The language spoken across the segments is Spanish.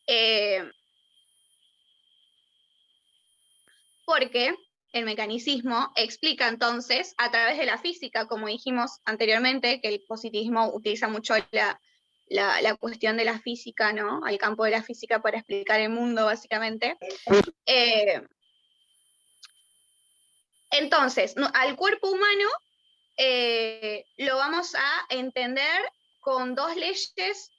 Eh, porque el mecanicismo explica entonces, a través de la física, como dijimos anteriormente, que el positivismo utiliza mucho la cuestión de la física, ¿no? El campo de la física para explicar el mundo, básicamente. Entonces, al cuerpo humano lo vamos a entender con dos leyes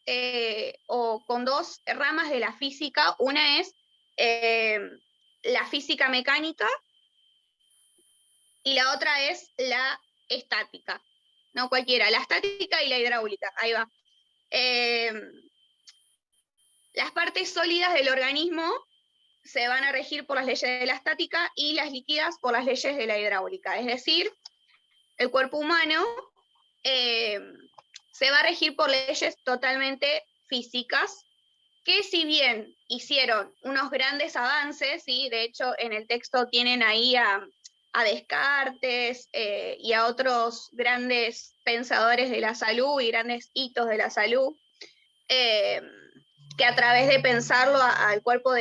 o con dos ramas de la física. Una es la física mecánica y la otra es la estática. No cualquiera, la estática y la hidráulica. Ahí va. Las partes sólidas del organismo se van a regir por las leyes de la estática y las líquidas por las leyes de la hidráulica. Es decir, el cuerpo humano se va a regir por leyes totalmente físicas, que si bien hicieron unos grandes avances, ¿sí? De hecho en el texto tienen ahí a Descartes y a otros grandes pensadores de la salud y grandes hitos de la salud, que a través de pensarlo al cuerpo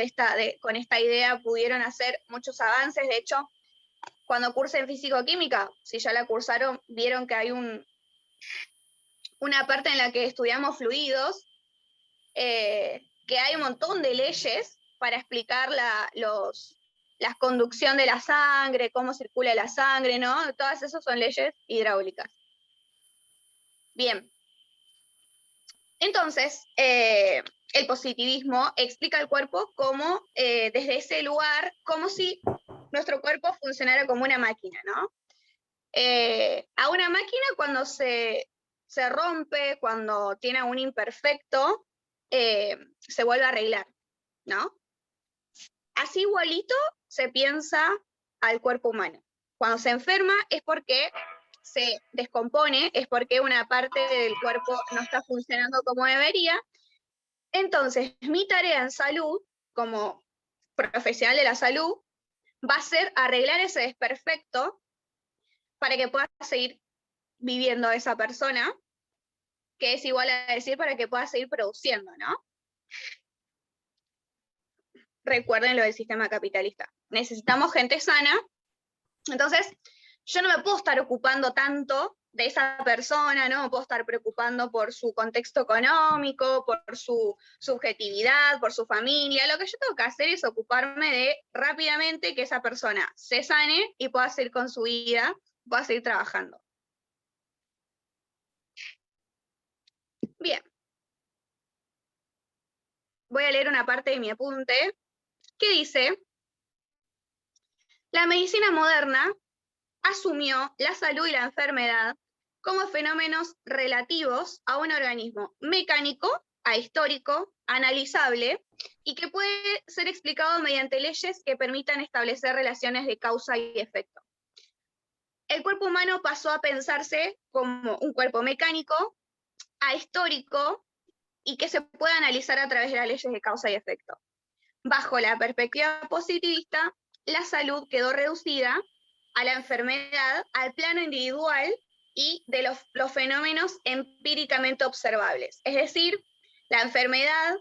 con esta idea pudieron hacer muchos avances. De hecho, cuando cursen físico-química, si ya la cursaron, vieron que hay una parte en la que estudiamos fluidos, que hay un montón de leyes para explicar la conducción de la sangre, cómo circula la sangre, ¿no? Todas esas son leyes hidráulicas. Bien. Entonces, el positivismo explica el cuerpo como, desde ese lugar, como si nuestro cuerpo funcionara como una máquina, ¿no? A una máquina cuando se rompe, cuando tiene un imperfecto, se vuelve a arreglar, ¿no? Así igualito se piensa al cuerpo humano. Cuando se enferma es porque se descompone, es porque una parte del cuerpo no está funcionando como debería. Entonces, mi tarea en salud, como profesional de la salud, va a ser arreglar ese desperfecto para que pueda seguir viviendo esa persona, que es igual a decir para que pueda seguir produciendo, ¿no? Recuerden lo del sistema capitalista. Necesitamos gente sana, entonces yo no me puedo estar ocupando tanto de esa persona, no me puedo estar preocupando por su contexto económico, por su subjetividad, por su familia. Lo que yo tengo que hacer es ocuparme de rápidamente que esa persona se sane y pueda seguir con su vida, pueda seguir trabajando. Bien. Voy a leer una parte de mi apunte que dice: la medicina moderna asumió la salud y la enfermedad como fenómenos relativos a un organismo mecánico, ahistórico, analizable, y que puede ser explicado mediante leyes que permitan establecer relaciones de causa y efecto. El cuerpo humano pasó a pensarse como un cuerpo mecánico, ahistórico, y que se puede analizar a través de las leyes de causa y efecto. Bajo la perspectiva positivista, la salud quedó reducida a la enfermedad, al plano individual y de los fenómenos empíricamente observables. Es decir, la enfermedad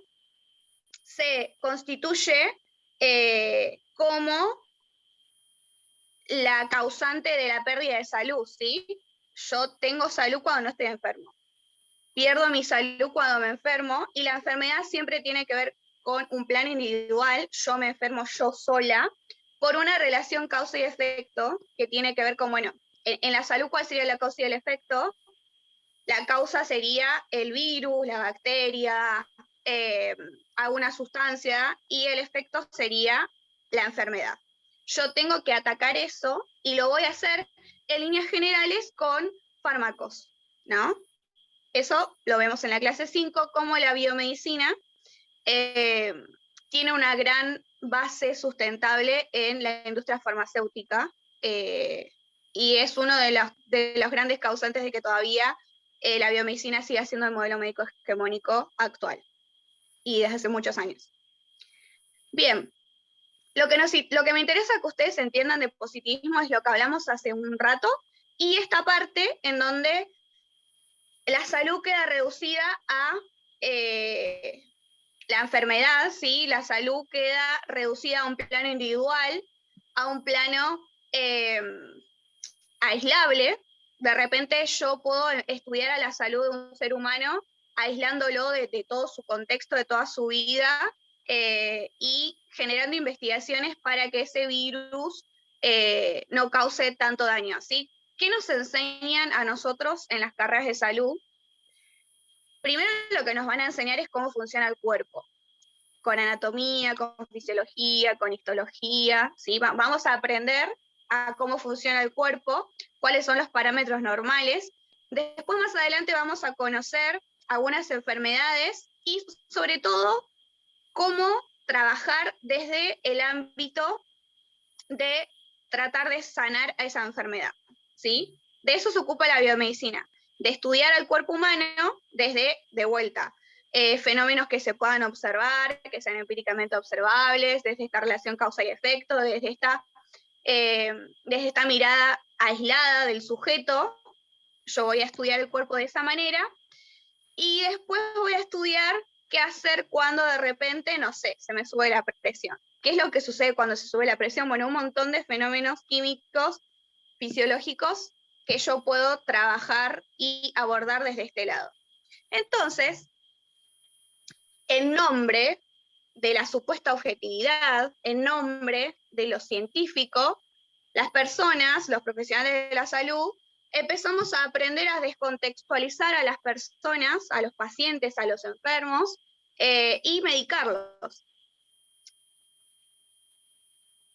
se constituye como la causante de la pérdida de salud, ¿sí? Yo tengo salud cuando no estoy enfermo. Pierdo mi salud cuando me enfermo, y la enfermedad siempre tiene que ver con un plan individual. Yo me enfermo yo sola por una relación causa y efecto que tiene que ver con, bueno, en la salud, ¿cuál sería la causa y el efecto? La causa sería el virus, la bacteria, alguna sustancia, y el efecto sería la enfermedad. Yo tengo que atacar eso y lo voy a hacer en líneas generales con fármacos, ¿no? Eso lo vemos en la clase 5, como la biomedicina tiene una gran base sustentable en la industria farmacéutica, y es uno de los grandes causantes de que todavía la biomedicina siga siendo el modelo médico hegemónico actual, y desde hace muchos años. Bien, lo que me interesa que ustedes entiendan de positivismo es lo que hablamos hace un rato, y esta parte en donde la salud queda reducida a la enfermedad, ¿sí? La salud queda reducida a un plano individual, a un plano aislable. De repente yo puedo estudiar a la salud de un ser humano aislándolo de todo su contexto, de toda su vida, y generando investigaciones para que ese virus no cause tanto daño, ¿sí? ¿Qué nos enseñan a nosotros en las carreras de salud? Primero lo que nos van a enseñar es cómo funciona el cuerpo, con anatomía, con fisiología, con histología, ¿sí? Vamos a aprender a cómo funciona el cuerpo, cuáles son los parámetros normales. Después más adelante vamos a conocer algunas enfermedades y sobre todo cómo trabajar desde el ámbito de tratar de sanar a esa enfermedad, ¿sí? De eso se ocupa la biomedicina, de estudiar al cuerpo humano desde, de vuelta, fenómenos que se puedan observar, que sean empíricamente observables, desde esta relación causa y efecto, desde esta mirada aislada del sujeto. Yo voy a estudiar el cuerpo de esa manera, y después voy a estudiar qué hacer cuando de repente, no sé, se me sube la presión. ¿Qué es lo que sucede cuando se sube la presión? Bueno, un montón de fenómenos químicos, fisiológicos, que yo puedo trabajar y abordar desde este lado. Entonces, en nombre de la supuesta objetividad, en nombre de lo científico, las personas, los profesionales de la salud, empezamos a aprender a descontextualizar a las personas, a los pacientes, a los enfermos, y medicarlos.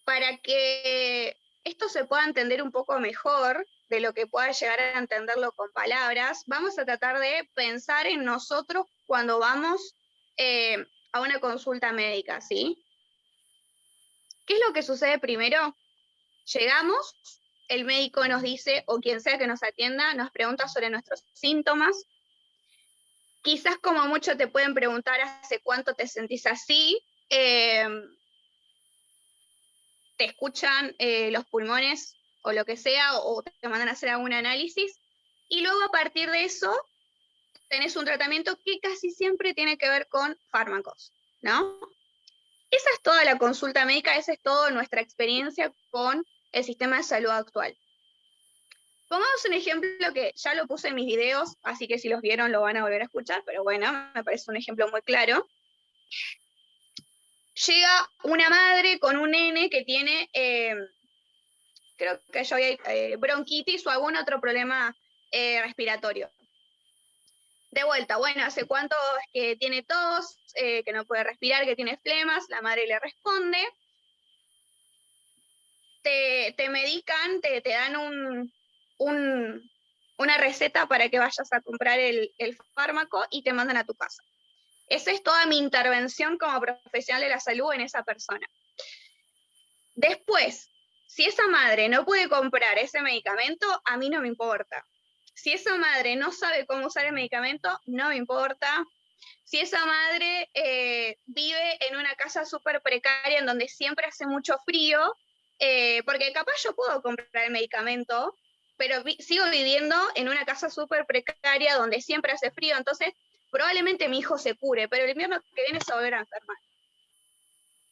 Para que esto se pueda entender un poco mejor de lo que pueda llegar a entenderlo con palabras, vamos a tratar de pensar en nosotros cuando vamos a una consulta médica, ¿sí? ¿Qué es lo que sucede primero? Llegamos, el médico nos dice, o quien sea que nos atienda, nos pregunta sobre nuestros síntomas. Quizás como mucho te pueden preguntar hace cuánto te sentís así, te escuchan los pulmones o lo que sea, o te mandan a hacer algún análisis, y luego a partir de eso tenés un tratamiento que casi siempre tiene que ver con fármacos, ¿no? Esa es toda la consulta médica, esa es toda nuestra experiencia con el sistema de salud actual. Pongamos un ejemplo que ya lo puse en mis videos, así que si los vieron lo van a volver a escuchar, pero bueno, me parece un ejemplo muy claro. Llega una madre con un nene que tiene, creo que ya había bronquitis o algún otro problema respiratorio. De vuelta, bueno, ¿hace cuánto es que tiene tos, que no puede respirar, que tiene flemas? La madre le responde. Te medican, te dan una receta para que vayas a comprar el fármaco y te mandan a tu casa. Esa es toda mi intervención como profesional de la salud en esa persona. Después, si esa madre no puede comprar ese medicamento, a mí no me importa. Si esa madre no sabe cómo usar el medicamento, no me importa. Si esa madre vive en una casa súper precaria en donde siempre hace mucho frío, porque capaz yo puedo comprar el medicamento, pero sigo viviendo en una casa súper precaria donde siempre hace frío, entonces probablemente mi hijo se cure, pero el invierno que viene se va a volver a enfermar.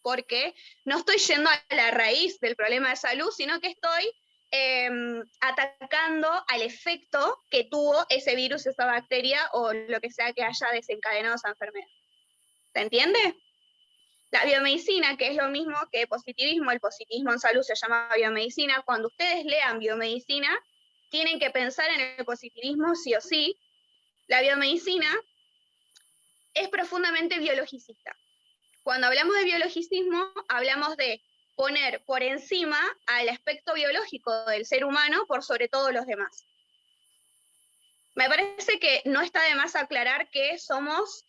Porque no estoy yendo a la raíz del problema de salud, sino que estoy atacando al efecto que tuvo ese virus, esa bacteria o lo que sea que haya desencadenado esa enfermedad. ¿Se entiende? La biomedicina, que es lo mismo que positivismo, el positivismo en salud se llama biomedicina. Cuando ustedes lean biomedicina, tienen que pensar en el positivismo sí o sí. La biomedicina es profundamente biologicista. Cuando hablamos de biologicismo, hablamos de poner por encima al aspecto biológico del ser humano por sobre todos los demás. Me parece que no está de más aclarar que somos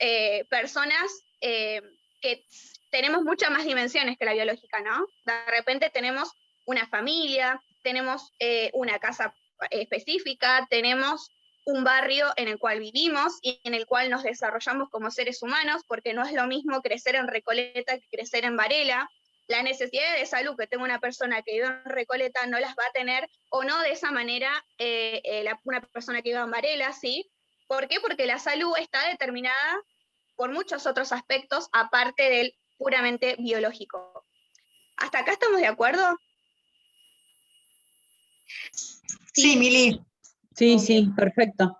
personas que tenemos muchas más dimensiones que la biológica, ¿no? De repente tenemos una familia, tenemos una casa específica, tenemos un barrio en el cual vivimos y en el cual nos desarrollamos como seres humanos, porque no es lo mismo crecer en Recoleta que crecer en Varela. Las necesidades de salud que tenga una persona que vive en Recoleta no las va a tener, o no de esa manera, una persona que vive en Varela, ¿sí? ¿Por qué? Porque la salud está determinada por muchos otros aspectos, aparte del puramente biológico. ¿Hasta acá estamos de acuerdo? Sí, Mili. Sí, sí, perfecto.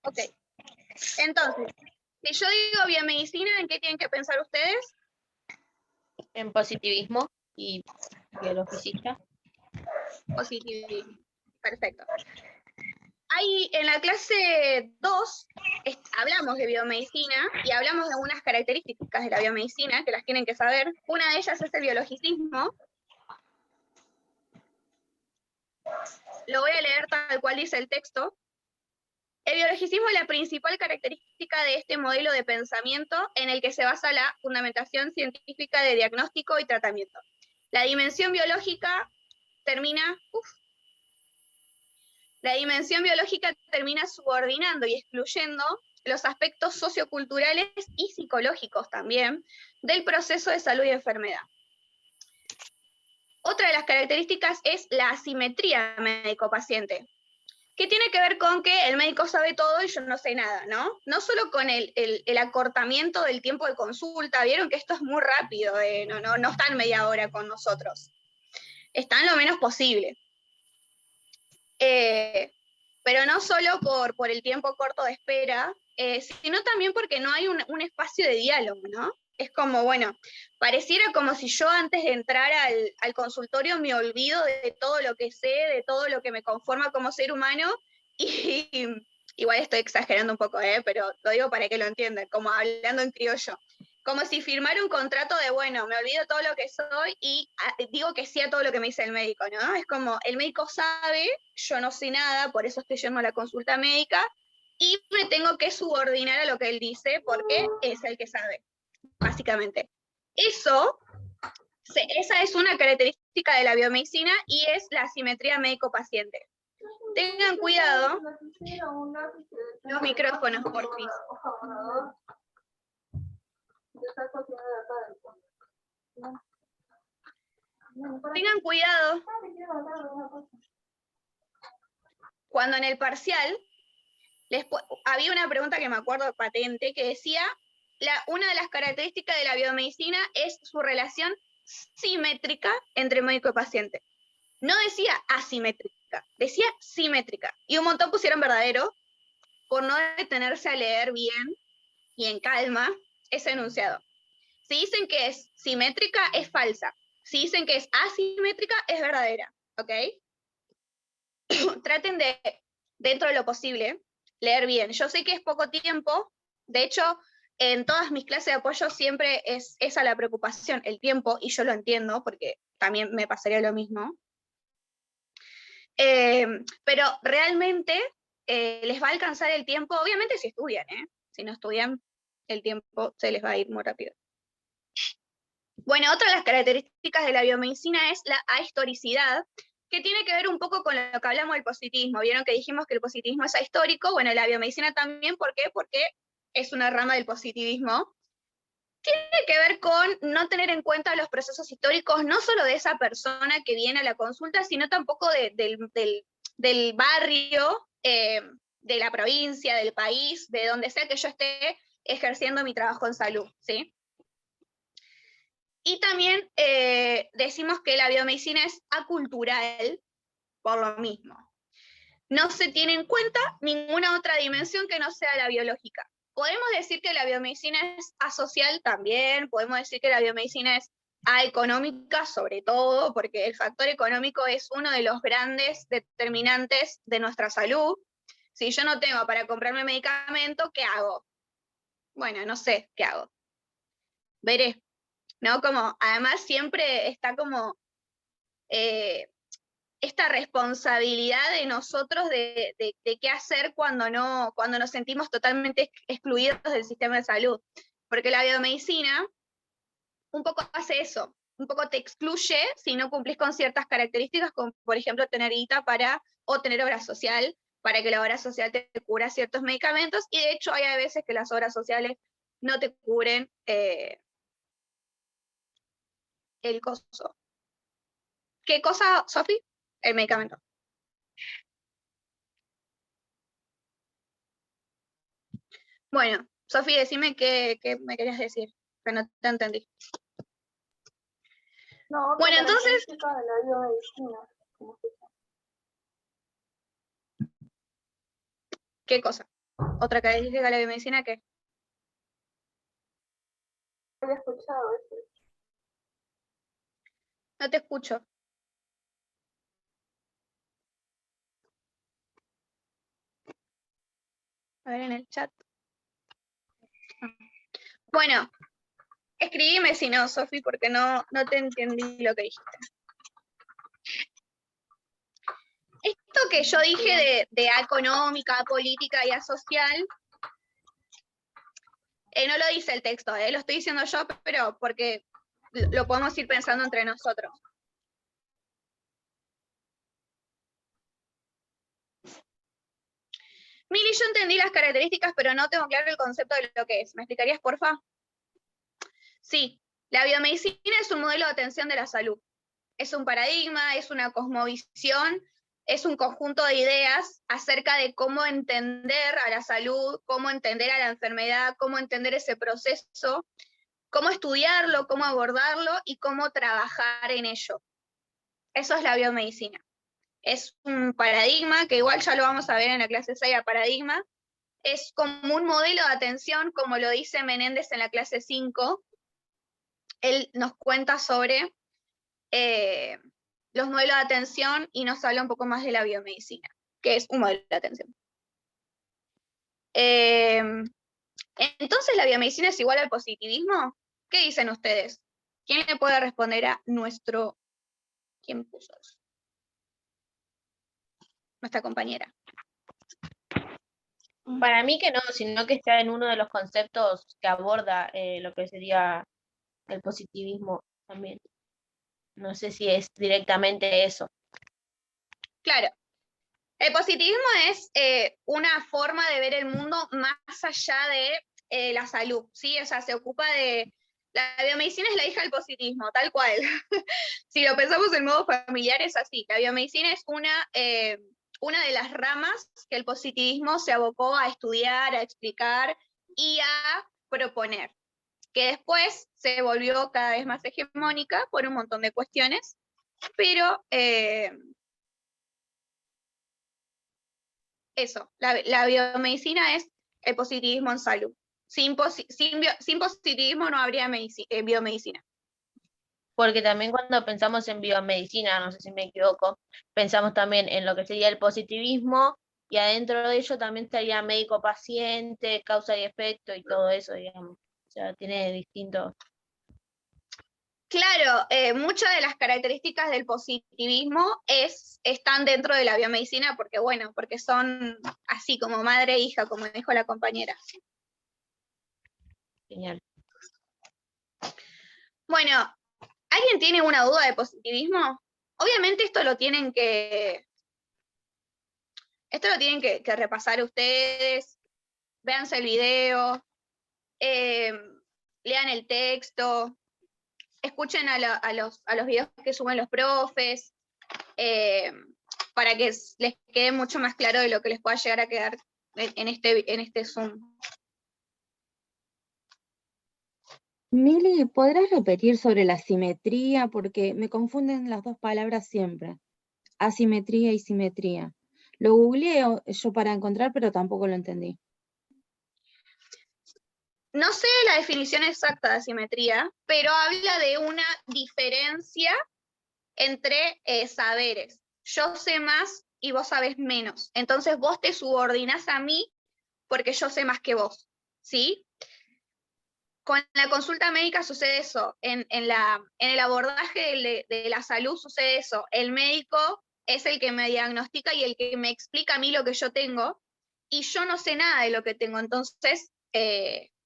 Ok. Entonces, si yo digo biomedicina, ¿en qué tienen que pensar ustedes? En positivismo y biologicista. Positivismo. Perfecto. Ahí en la clase 2 hablamos de biomedicina y hablamos de algunas características de la biomedicina que las tienen que saber. Una de ellas es el biologicismo. Lo voy a leer tal cual dice el texto. El biologicismo es la principal característica de este modelo de pensamiento en el que se basa la fundamentación científica de diagnóstico y tratamiento. La dimensión biológica termina subordinando y excluyendo los aspectos socioculturales y psicológicos también del proceso de salud y enfermedad. Otra de las características es la asimetría médico-paciente, que tiene que ver con que el médico sabe todo y yo no sé nada, ¿no? No solo con el acortamiento del tiempo de consulta, vieron que esto es muy rápido, no están media hora con nosotros, están lo menos posible. Pero no solo por el tiempo corto de espera, sino también porque no hay un espacio de diálogo, ¿no? Es como, bueno, pareciera como si yo antes de entrar al consultorio me olvido de todo lo que sé, de todo lo que me conforma como ser humano, y igual estoy exagerando un poco, pero lo digo para que lo entiendan, como hablando en criollo. Como si firmara un contrato de, bueno, me olvido todo lo que soy y digo que sí a todo lo que me dice el médico, ¿no? Es como, el médico sabe, yo no sé nada, por eso estoy yendo a la consulta médica, y me tengo que subordinar a lo que él dice, porque es el que sabe, básicamente. Esa es una característica de la biomedicina y es la asimetría médico-paciente. Tengan cuidado, los micrófonos, por favor. Tengan cuidado cuando en el parcial había una pregunta que me acuerdo patente que decía, una de las características de la biomedicina es su relación simétrica entre médico y paciente. No decía asimétrica, decía simétrica. Y un montón pusieron verdadero por no detenerse a leer bien y en calma ese enunciado. Si dicen que es simétrica, es falsa. Si dicen que es asimétrica, es verdadera. ¿Ok? Traten de, dentro de lo posible, leer bien. Yo sé que es poco tiempo, de hecho, en todas mis clases de apoyo siempre es esa la preocupación, el tiempo, y yo lo entiendo, porque también me pasaría lo mismo. Pero realmente les va a alcanzar el tiempo, obviamente si estudian, si no estudian, el tiempo se les va a ir muy rápido. Bueno, otra de las características de la biomedicina es la ahistoricidad, que tiene que ver un poco con lo que hablamos del positivismo. Vieron que dijimos que el positivismo es ahistórico, bueno, la biomedicina también, ¿por qué? Porque es una rama del positivismo. Tiene que ver con no tener en cuenta los procesos históricos, no solo de esa persona que viene a la consulta, sino tampoco del barrio, de la provincia, del país, de donde sea que yo esté ejerciendo mi trabajo en salud, ¿sí? Y también decimos que la biomedicina es acultural por lo mismo. No se tiene en cuenta ninguna otra dimensión que no sea la biológica. Podemos decir que la biomedicina es asocial también, podemos decir que la biomedicina es aeconómica sobre todo, porque el factor económico es uno de los grandes determinantes de nuestra salud. Si yo no tengo para comprarme medicamento, ¿qué hago? Bueno, no sé, ¿qué hago? Veré. ¿No? Como, además siempre está como esta responsabilidad de nosotros de qué hacer cuando nos sentimos totalmente excluidos del sistema de salud. Porque la biomedicina un poco hace eso, un poco te excluye si no cumplís con ciertas características, como por ejemplo tener guita o tener obra social, para que la obra social te cubra ciertos medicamentos, y de hecho hay a veces que las obras sociales no te cubren el costo. ¿Qué cosa, Sofi? El medicamento. Bueno, Sofi, decime qué me querías decir, que no te entendí. No, Bueno, entonces, de la biomedicina, como se llama. ¿qué cosa? ¿Otra característica de la biomedicina qué? Había escuchado eso. No te escucho. A ver en el chat. Ah. Bueno, escribime si no, Sofi, porque no te entendí lo que dijiste. Esto que yo dije de A económica, A política y A social, no lo dice el texto, lo estoy diciendo yo, pero porque lo podemos ir pensando entre nosotros. Mili, yo entendí las características, pero no tengo claro el concepto de lo que es. ¿Me explicarías, porfa? Sí, la biomedicina es un modelo de atención de la salud. Es un paradigma, es una cosmovisión, es un conjunto de ideas acerca de cómo entender a la salud, cómo entender a la enfermedad, cómo entender ese proceso, cómo estudiarlo, cómo abordarlo y cómo trabajar en ello. Eso es la biomedicina. Es un paradigma, que igual ya lo vamos a ver en la clase 6, a paradigma. Es como un modelo de atención, como lo dice Menéndez en la clase 5. Él nos cuenta sobre los modelos de atención y nos habla un poco más de la biomedicina, que es un modelo de atención. Entonces, ¿la biomedicina es igual al positivismo? ¿Qué dicen ustedes? ¿Quién le puede responder a nuestro... ¿Quién puso eso? Nuestra compañera. Para mí que no, sino que está en uno de los conceptos que aborda lo que sería el positivismo también. No sé si es directamente eso. Claro. El positivismo es una forma de ver el mundo más allá de la salud, ¿sí? O sea, se ocupa de... La biomedicina es la hija del positivismo, tal cual. Si lo pensamos en modo familiar es así. La biomedicina es una de las ramas que el positivismo se abocó a estudiar, a explicar y a proponer, que después se volvió cada vez más hegemónica por un montón de cuestiones, pero eso, la biomedicina es el positivismo en salud. Sin positivismo no habría biomedicina. Porque también cuando pensamos en biomedicina, no sé si me equivoco, pensamos también en lo que sería el positivismo y adentro de ello también estaría médico-paciente, causa y efecto y todo eso, digamos. O sea, tiene distintos... Claro, muchas de las características del positivismo están dentro de la biomedicina porque son así como madre e hija, como dijo la compañera. Genial. Bueno, ¿alguien tiene una duda de positivismo? Obviamente esto lo tienen que repasar ustedes, véanse el video, lean el texto, escuchen a los videos que suben los profes, para que les quede mucho más claro de lo que les pueda llegar a quedar en este Zoom. Mili, ¿podrás repetir sobre la simetría? Porque me confunden las dos palabras siempre. Asimetría y simetría. Lo googleé yo para encontrar, pero tampoco lo entendí. No sé la definición exacta de asimetría, pero habla de una diferencia entre saberes. Yo sé más y vos sabés menos. Entonces vos te subordinás a mí porque yo sé más que vos, ¿sí? Con la consulta médica sucede eso, en el abordaje de la salud sucede eso. El médico es el que me diagnostica y el que me explica a mí lo que yo tengo, y yo no sé nada de lo que tengo, entonces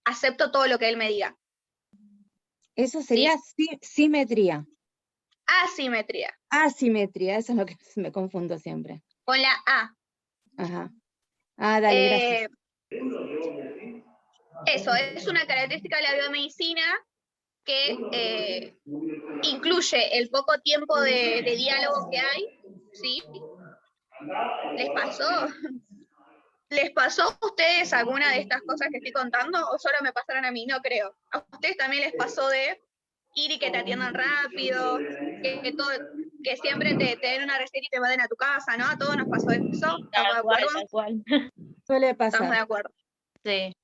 acepto todo lo que él me diga. Eso sería simetría. Asimetría. Asimetría, eso es lo que me confundo siempre. Con la A. Ajá. Ah, dale, gracias. Eso, es una característica de la biomedicina que incluye el poco tiempo de diálogo que hay, ¿sí? ¿Les pasó? ¿Les pasó a ustedes alguna de estas cosas que estoy contando o solo me pasaron a mí? No creo. ¿A ustedes también les pasó de ir y que te atiendan rápido, que siempre te den una receta y te manden a tu casa, ¿no? A todos nos pasó eso, ¿estamos de Tal cual, acuerdo? tal cual. Suele Estamos de pasar. acuerdo. Sí.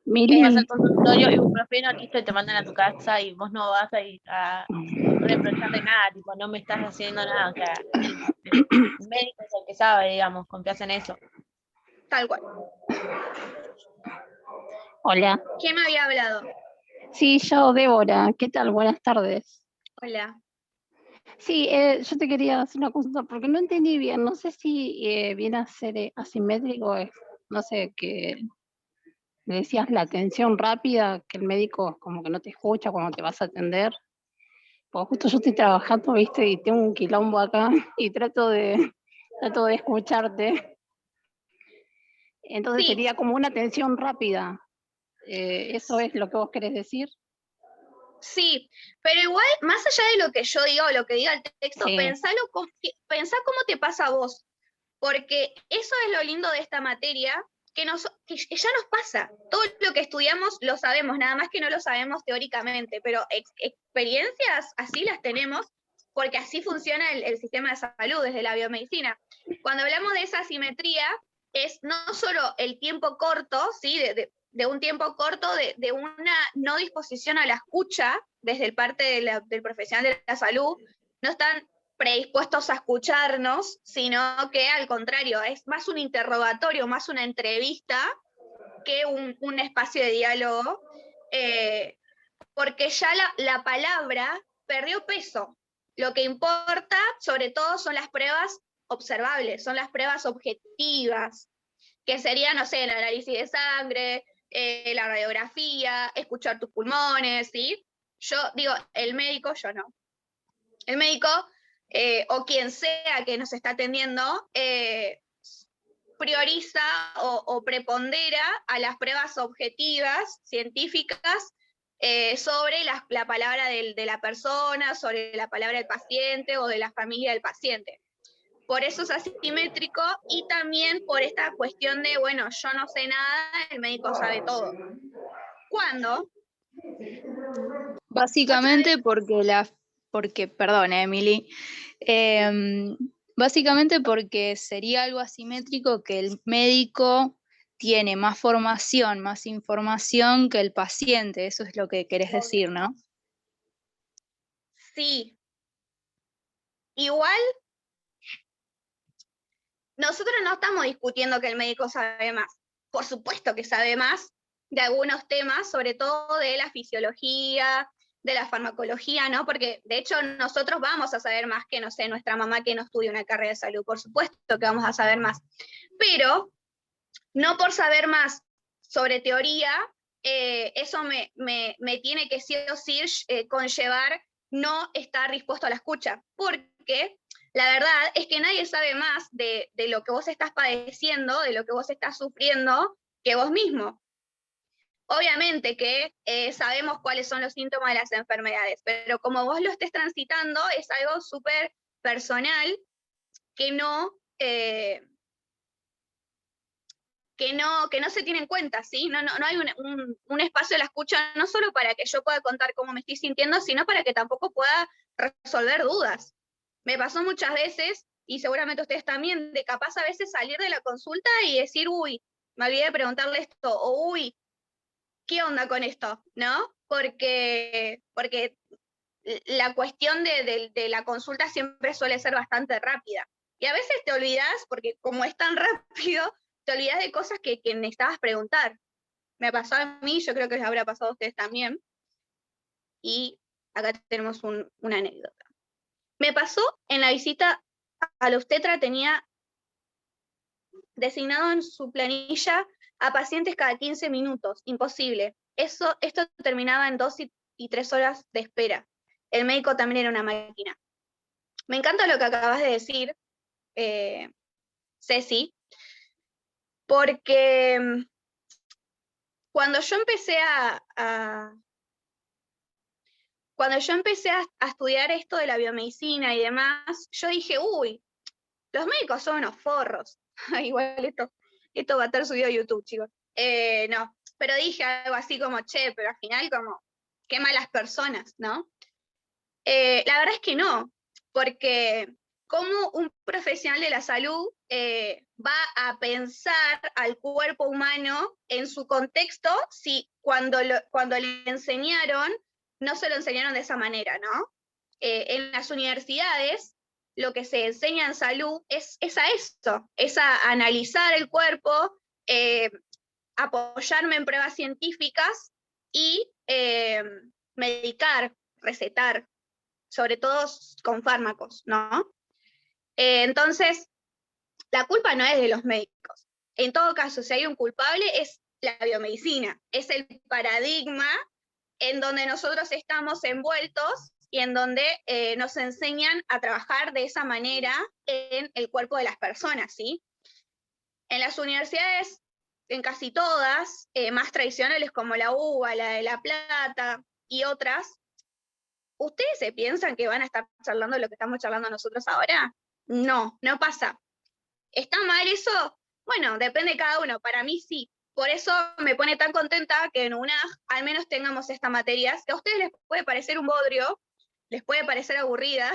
Mili, Vas al consultorio, ibuprofeno, listo, y te mandan a tu casa y vos no vas a reprocharle nada, tipo, no me estás haciendo nada. O sea, el médico es el que sabe, digamos, confías en eso. Tal cual. hola. ¿Quién me había hablado? Sí, yo, Débora. ¿Qué tal? Buenas tardes. Hola. Sí, yo te quería hacer una consulta porque no entendí bien. No sé si viene a ser asimétrico, no sé, que me decías la atención rápida, que el médico como que no te escucha cuando te vas a atender. Porque justo yo estoy trabajando, viste, y tengo un quilombo acá y trato de escucharte. Entonces Sí, sería como una atención rápida. ¿Eso es lo que vos querés decir? sí, pero igual, más allá de lo que yo diga o lo que diga el texto, Sí. pensá cómo te pasa a vos, porque eso es lo lindo de esta materia, que ya nos pasa. Todo lo que estudiamos lo sabemos, nada más que no lo sabemos teóricamente, pero experiencias así las tenemos, porque así funciona el sistema de salud desde la biomedicina. Cuando hablamos de esa asimetría, es no solo el tiempo corto, ¿sí? de un tiempo corto, de una no disposición a la escucha desde el parte del profesional de la salud, no están predispuestos a escucharnos, sino que al contrario, es más un interrogatorio, más una entrevista que un espacio de diálogo, porque ya la palabra perdió peso. Lo que importa, sobre todo, son las pruebas observables, son las pruebas objetivas, que sería, no sé, el análisis de sangre, la radiografía, escuchar tus pulmones, ¿sí? Yo digo, el médico, yo no. El médico, o quien sea que nos está atendiendo, prioriza o prepondera a las pruebas objetivas, científicas, sobre la palabra de la persona, sobre la palabra del paciente o de la familia del paciente. Por eso es asimétrico y también por esta cuestión de, bueno, yo no sé nada, el médico sabe todo. ¿Cuándo? Básicamente porque, perdón, Emily, básicamente porque sería algo asimétrico que el médico tiene más formación, más información que el paciente, eso es lo que querés decir, ¿no? Sí. Igual, nosotros no estamos discutiendo que el médico sabe más. Por supuesto que sabe más de algunos temas, sobre todo de la fisiología, de la farmacología, ¿no? Porque de hecho nosotros vamos a saber más que, no sé, nuestra mamá que no estudia una carrera de salud, por supuesto que vamos a saber más. Pero no por saber más sobre teoría, eso me tiene que sí o sí conllevar no estar dispuesto a la escucha, porque la verdad es que nadie sabe más de lo que vos estás padeciendo, de lo que vos estás sufriendo, que vos mismo. Obviamente que sabemos cuáles son los síntomas de las enfermedades, pero como vos lo estés transitando, es algo súper personal que no se tiene en cuenta, ¿sí? No hay un espacio de la escucha, no solo para que yo pueda contar cómo me estoy sintiendo, sino para que tampoco pueda resolver dudas. Me pasó muchas veces, y seguramente ustedes también, de capaz a veces salir de la consulta y decir, uy, me olvidé de preguntarle esto, o uy, ¿qué onda con esto? ¿No? Porque la cuestión de la consulta siempre suele ser bastante rápida. Y a veces te olvidas, porque como es tan rápido, te olvidas de cosas que necesitabas preguntar. Me pasó a mí, yo creo que les habrá pasado a ustedes también. Y acá tenemos una anécdota. Me pasó en la visita a la obstetra, tenía designado en su planilla a pacientes cada 15 minutos. Imposible. Esto terminaba en 2 y 3 horas de espera. El médico también era una máquina. Me encanta lo que acabas de decir, Ceci, porque cuando yo empecé a estudiar esto de la biomedicina y demás, yo dije, uy, los médicos son unos forros. Igual esto va a estar subido a YouTube, chicos. No, pero dije algo así como, che, pero al final como, qué malas personas, ¿no? La verdad es que no, porque cómo un profesional de la salud va a pensar al cuerpo humano en su contexto si cuando le enseñaron, no se lo enseñaron de esa manera, ¿no? En las universidades, lo que se enseña en salud es a esto, es a analizar el cuerpo, apoyarme en pruebas científicas y medicar, recetar, sobre todo con fármacos, ¿no? Entonces, la culpa no es de los médicos. En todo caso, si hay un culpable, es la biomedicina, es el paradigma en donde nosotros estamos envueltos y en donde nos enseñan a trabajar de esa manera en el cuerpo de las personas, ¿sí? En las universidades, en casi todas, más tradicionales como la UBA, la de La Plata y otras, ¿ustedes se piensan que van a estar charlando lo que estamos charlando nosotros ahora? No, no pasa. ¿Está mal eso? Bueno, depende de cada uno. Para mí sí. Por eso me pone tan contenta que en UNAG al menos tengamos estas materias, que a ustedes les puede parecer un bodrio, les puede parecer aburrida,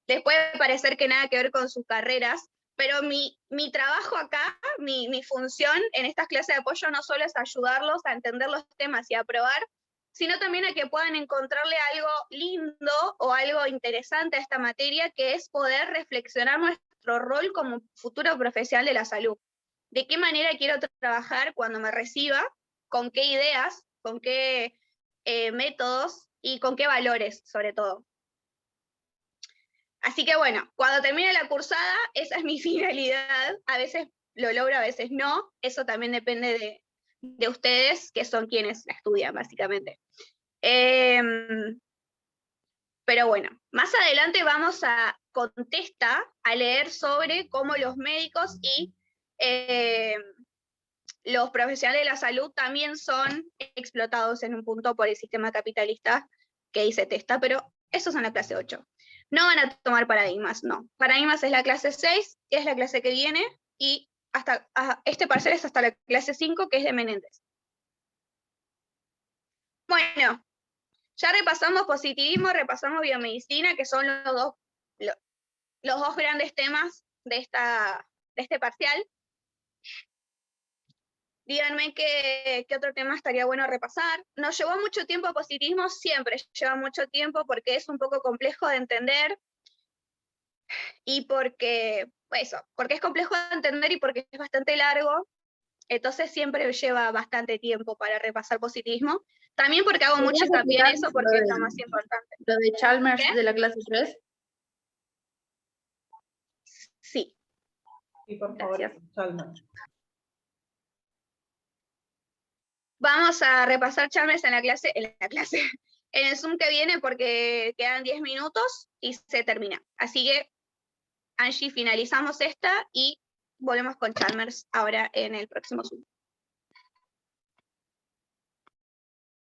les puede parecer que nada que ver con sus carreras, pero mi trabajo acá, mi función en estas clases de apoyo no solo es ayudarlos a entender los temas y a aprobar, sino también a que puedan encontrarle algo lindo o algo interesante a esta materia, que es poder reflexionar nuestro rol como futuro profesional de la salud. ¿De qué manera quiero trabajar cuando me reciba? ¿Con qué ideas? ¿Con qué métodos? Y con qué valores, sobre todo. Así que bueno, cuando termine la cursada, esa es mi finalidad. A veces lo logro, a veces no. Eso también depende de ustedes, que son quienes la estudian, básicamente. Pero bueno, más adelante vamos a contesta a leer sobre cómo los médicos y los profesionales de la salud también son explotados en un punto por el sistema capitalista que dice Testa, pero eso es en la clase 8. No van a tomar paradigmas, no. Paradigmas es la clase 6, que es la clase que viene, y hasta este parcial es hasta la clase 5, que es de Menéndez. Bueno, ya repasamos positivismo, repasamos biomedicina, que son los dos grandes temas de este parcial. Díganme qué otro tema estaría bueno repasar. Nos llevó mucho tiempo positivismo, siempre lleva mucho tiempo porque es un poco complejo de entender y porque es complejo de entender y porque es bastante largo, entonces siempre lleva bastante tiempo para repasar positivismo. También porque hago mucho hincapié en eso porque es lo más importante. ¿Lo de Chalmers ¿Qué? de la clase 3? Sí. Sí, por favor, Chalmers. Vamos a repasar Chalmers en el Zoom que viene porque quedan 10 minutos y se termina. Así que, Angie, finalizamos esta y volvemos con Chalmers ahora en el próximo Zoom.